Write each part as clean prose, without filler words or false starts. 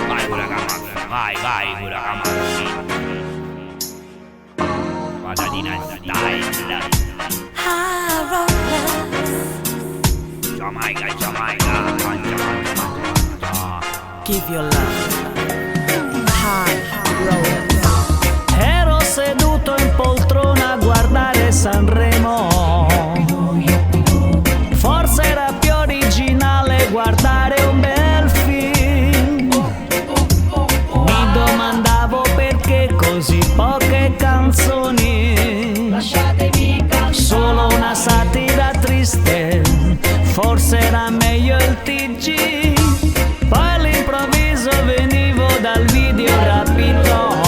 Vai con la camaffa, vai con la camaffa. Patatina style. Jamaica. Give your love. High rollers. Ero seduto in poltrona a guardare Sanremo. Forse era più originale guardare un bel film. Mi domandavo perché così poche canzoni. Solo una satira triste. Forse era meglio il TG. Poi all'improvviso venivo dal video rapito.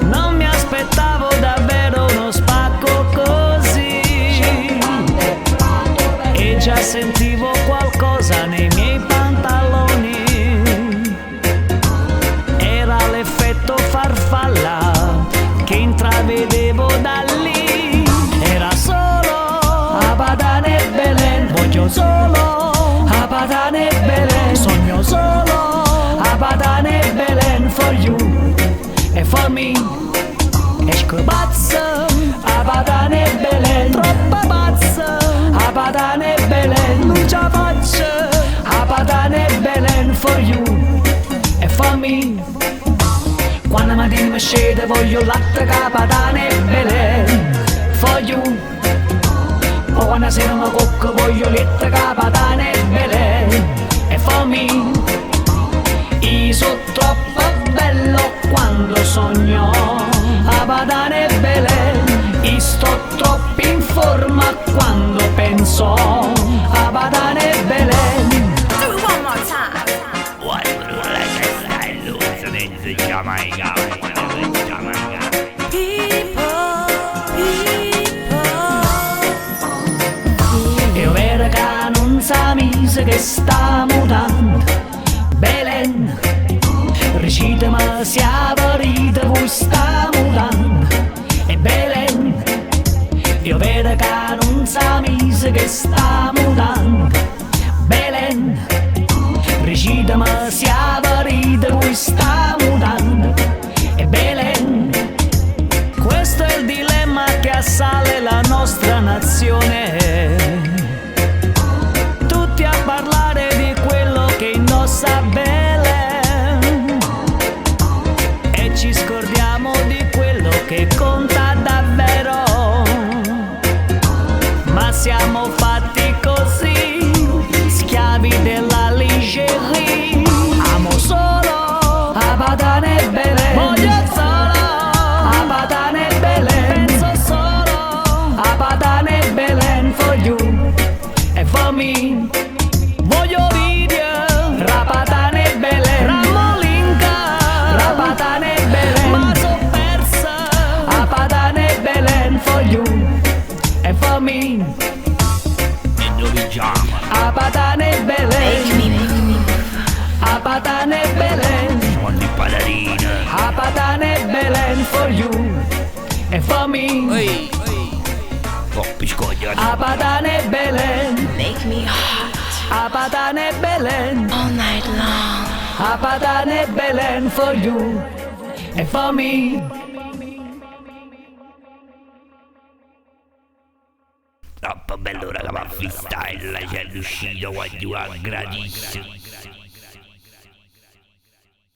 Non mi aspettavo davvero uno spacco così. E già sentivo qualcosa nei miei pantaloni. Era l'effetto farfalla che intravedevo da lì. Era solo Abadan e Belen. Voglio solo Abadan e Belen. Sogno solo Abadan e Belen. For you e for me. Esco pazzo Abadan e Belen. Troppa pazza Abadan e Belen. Non ce la faccio Abadan e Belen. For you e for me. Quando mattina mi scende voglio latte Abadan e Belen. For you. O quando sera mi cocco voglio latte Abadan e Belen. E for me. Io sono troppo bello quando sogno Abadan e Belen. Io sto troppo in forma quando penso Abadan e Belen. Do it one more time. What would you like a style? So that's Jamaica. Io vedo che non sa mise che sta mutando Belen. Recitami se avrete voi sta mutando. E Belen. Io vedo che non sa mise che sta mutando Belen. Recitami se avrete voi sta mutando. E Belen. Questo è il dilemma che assale la nostra nazione. Tutti a parlare di quello che indossa Belen. E ci scordiamo di quello che conta davvero. Ma siamo fatti così, schiavi della lingerie. Amo solo Abadan e Belen. Voglio solo Abadan e Belen. Penso solo Abadan e Belen. For you e for me. Voglio video Abadan e Belen. Ramolinka Abadan e Belen. Ma so persa Abadan e Belen. For you e for me. E dove chiama? Abadan e Belen. Abadan e Belen. Sono di patatina. Abadan e Belen. For you e for me. Ehi. Oh, biscoglio. Abadan e Belen. Make me hot Abadan e Belen. all night long. Abadan e Belen. For you e for me. Troppo bello raga, ma freestyle, c'è riuscito qua giù a gradissimo.